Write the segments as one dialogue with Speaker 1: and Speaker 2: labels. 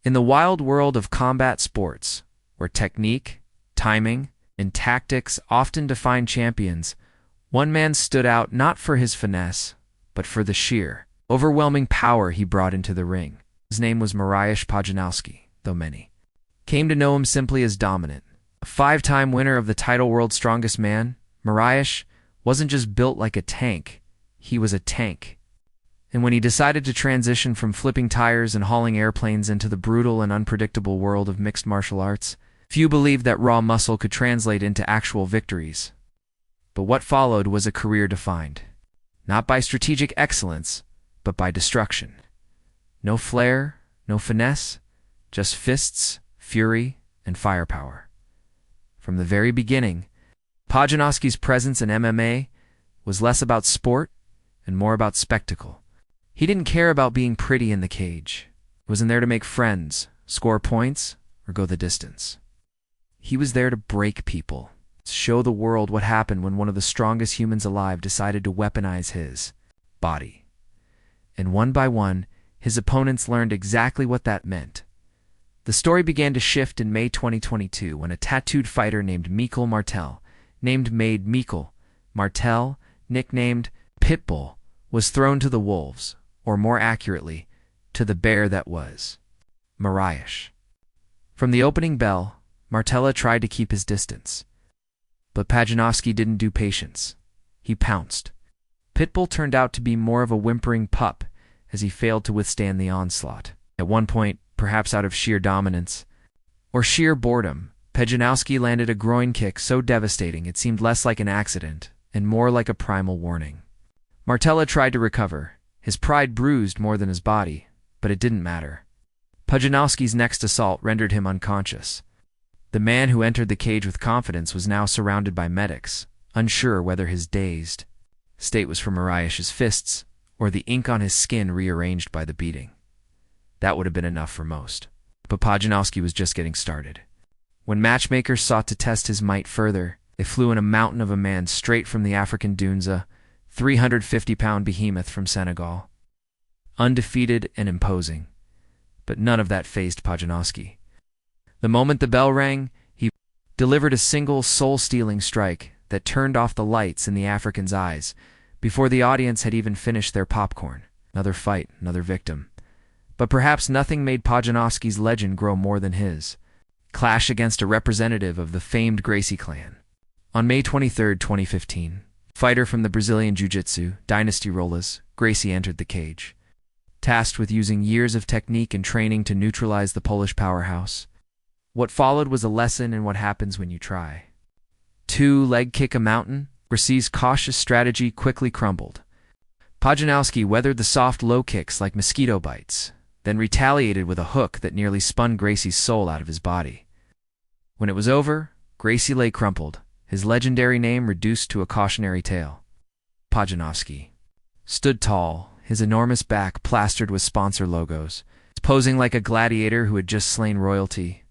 Speaker 1: In the wild world of combat sports, where technique, timing, and tactics often define champions, one man stood out not for his finesse, but for the sheer, overwhelming power he brought into the ring. His name was Mariusz Pudzianowski, though many came to know him simply as Dominant. A five-time winner of the title World's Strongest Man, Mariusz wasn't just built like a tank, he was a tank. And when he decided to transition from flipping tires and hauling airplanes into the brutal and unpredictable world of mixed martial arts, few believed that raw muscle could translate into actual victories. But what followed was a career defined, not by strategic excellence, but by destruction. No flair, no finesse, just fists, fury, and firepower. From the very beginning, Pudzianowski's presence in MMA was less about sport and more about spectacle. He didn't care about being pretty in the cage. He wasn't there to make friends, score points, or go the distance. He was there to break people, to show the world what happened when one of the strongest humans alive decided to weaponize his body. And one by one, his opponents learned exactly what that meant. The story began to shift in May 2022 when a tattooed fighter named Mikel Martel, made Mikel Martel, nicknamed Pitbull, was thrown to the wolves, or more accurately, to the bear that was Mariusz. From the opening bell, Martella tried to keep his distance. But Pudzianowski didn't do patience. He pounced. Pitbull turned out to be more of a whimpering pup as he failed to withstand the onslaught. At one point, perhaps out of sheer dominance, or sheer boredom, Pudzianowski landed a groin kick so devastating it seemed less like an accident and more like a primal warning. Martella tried to recover, his pride bruised more than his body, but it didn't matter. Pudzianowski's next assault rendered him unconscious. The man who entered the cage with confidence was now surrounded by medics, unsure whether his dazed state was from Mariusz's fists or the ink on his skin rearranged by the beating. That would have been enough for most. But Pudzianowski was just getting started. When matchmakers sought to test his might further, they flew in a mountain of a man straight from the African dunes, a 350-pound behemoth from Senegal. Undefeated and imposing. But none of that fazed Pudzianowski. The moment the bell rang, he delivered a single soul-stealing strike that turned off the lights in the African's eyes before the audience had even finished their popcorn. Another fight, another victim. But perhaps nothing made Pudzianowski's legend grow more than his clash against a representative of the famed Gracie clan. On May 23, 2015, fighter from the Brazilian jiu-jitsu dynasty Rolas, Gracie entered the cage. Tasked with using years of technique and training to neutralize the Polish powerhouse. What followed was a lesson in what happens when you try. Leg kick a mountain, Gracie's cautious strategy quickly crumbled. Pudzianowski weathered the soft low kicks like mosquito bites, then retaliated with a hook that nearly spun Gracie's soul out of his body. When it was over, Gracie lay crumpled, his legendary name reduced to a cautionary tale. Pudzianowski stood tall, his enormous back plastered with sponsor logos, posing like a gladiator who had just slain royalty.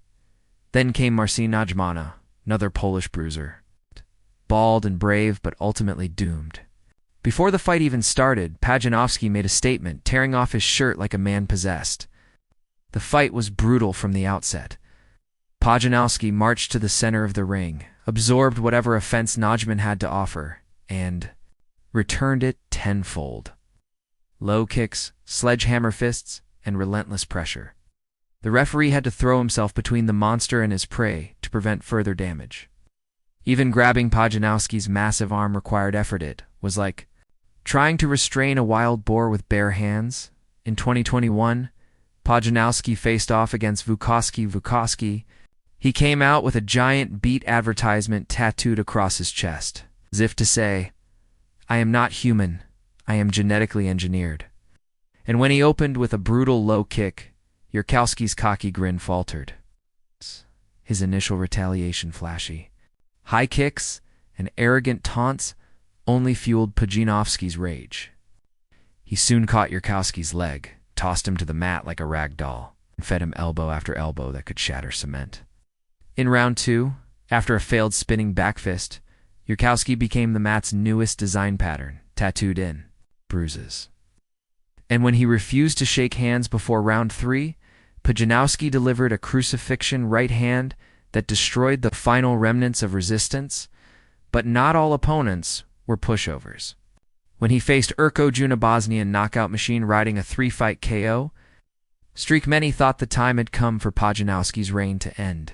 Speaker 1: Then came Marcin Najmana, another Polish bruiser. Bald and brave, but ultimately doomed. Before the fight even started, Pudzianowski made a statement, tearing off his shirt like a man possessed. The fight was brutal from the outset. Pudzianowski marched to the center of the ring, absorbed whatever offense Najman had to offer, and returned it tenfold. Low kicks, sledgehammer fists, and relentless pressure. The referee had to throw himself between the monster and his prey to prevent further damage. Even grabbing Pudzianowski's massive arm required effort. It was like trying to restrain a wild boar with bare hands. In 2021, Pudzianowski faced off against Vukoski. He came out with a giant beat advertisement tattooed across his chest, as if to say, "I am not human, I am genetically engineered." And when he opened with a brutal low kick, Yurkowski's cocky grin faltered. His initial retaliation flashy. High kicks and arrogant taunts only fueled Pudzianowski's rage. He soon caught Yurkowski's leg, tossed him to the mat like a rag doll, and fed him elbow after elbow that could shatter cement. In round 2, after a failed spinning back fist, Yurkowski became the mat's newest design pattern, tattooed in bruises. And when he refused to shake hands before round 3, Pudzianowski delivered a crucifixion right hand that destroyed the final remnants of resistance, but not all opponents were pushovers. When he faced Jun, a Bosnian knockout machine riding a 3-fight KO streak, many thought the time had come for Pudzianowski's reign to end.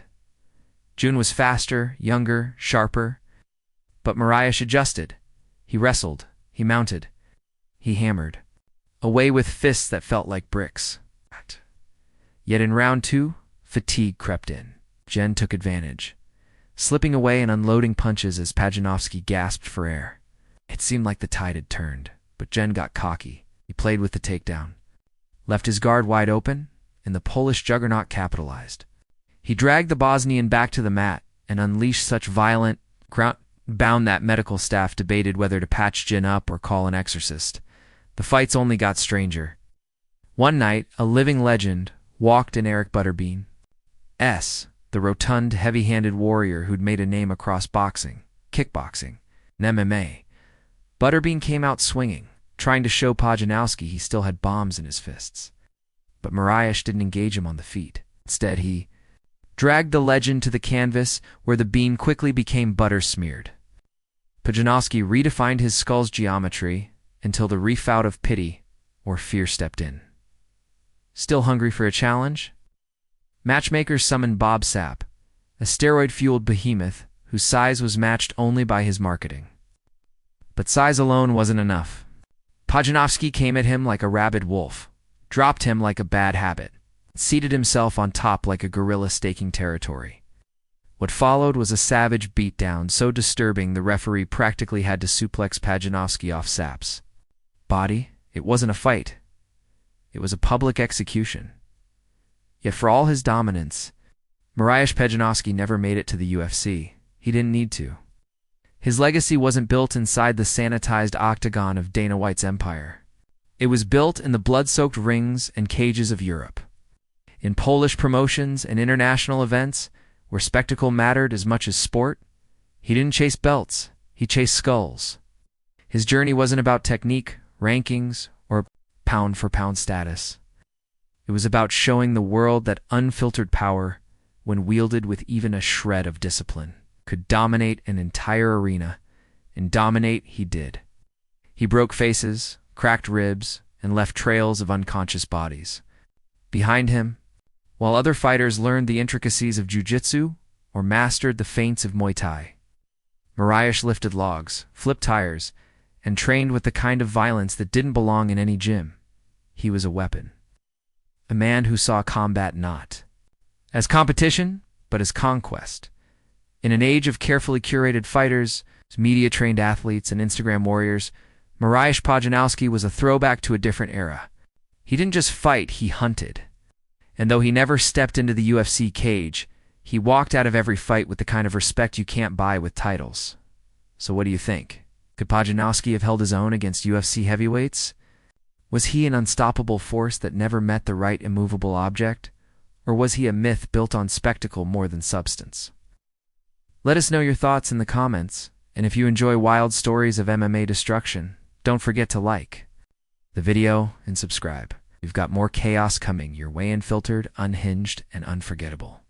Speaker 1: Jun was faster, younger, sharper, but Mariusz adjusted. He wrestled, he mounted, he hammered, away with fists that felt like bricks. Yet in round 2, fatigue crept in. Pudzian took advantage, slipping away and unloading punches as Pudzianowski gasped for air. It seemed like the tide had turned, but Pudzian got cocky. He played with the takedown, left his guard wide open, and the Polish juggernaut capitalized. He dragged the Bosnian back to the mat and unleashed such violent bound that medical staff debated whether to patch Pudzian up or call an exorcist. The fights only got stranger. One night, a living legend walked in Eric Butterbean, the rotund, heavy-handed warrior who'd made a name across boxing, kickboxing, and MMA. Butterbean came out swinging, trying to show Pudzianowski he still had bombs in his fists. But Mariusz didn't engage him on the feet. Instead, he dragged the legend to the canvas, where the bean quickly became butter-smeared. Pudzianowski redefined his skull's geometry until the reef-out of pity or fear stepped in. Still hungry for a challenge? Matchmakers summoned Bob Sapp, a steroid-fueled behemoth whose size was matched only by his marketing. But size alone wasn't enough. Pudzianowski came at him like a rabid wolf, dropped him like a bad habit, seated himself on top like a gorilla staking territory. What followed was a savage beatdown so disturbing the referee practically had to suplex Pudzianowski off Sapp's body. It wasn't a fight. It was a public execution. Yet for all his dominance, Mariusz Pudzianowski never made it to the UFC. He didn't need to. His legacy wasn't built inside the sanitized octagon of Dana White's empire. It was built in the blood-soaked rings and cages of Europe. In Polish promotions and international events, where spectacle mattered as much as sport, he didn't chase belts, he chased skulls. His journey wasn't about technique, rankings, or pound-for-pound status. It was about showing the world that unfiltered power, when wielded with even a shred of discipline, could dominate an entire arena, and dominate he did. He broke faces, cracked ribs, and left trails of unconscious bodies behind him, while other fighters learned the intricacies of jiu-jitsu or mastered the feints of Muay Thai. Mariusz lifted logs, flipped tires, and trained with the kind of violence that didn't belong in any gym. He was a weapon. A man who saw combat not as competition, but as conquest. In an age of carefully curated fighters, media-trained athletes, and Instagram warriors, Mariusz Pudzianowski was a throwback to a different era. He didn't just fight, he hunted. And though he never stepped into the UFC cage, he walked out of every fight with the kind of respect you can't buy with titles. So what do you think? Could Pudzianowski have held his own against UFC heavyweights? Was he an unstoppable force that never met the right immovable object? Or was he a myth built on spectacle more than substance? Let us know your thoughts in the comments, and if you enjoy wild stories of MMA destruction, don't forget to like the video and subscribe. We've got more chaos coming your way, unfiltered, unhinged, and unforgettable.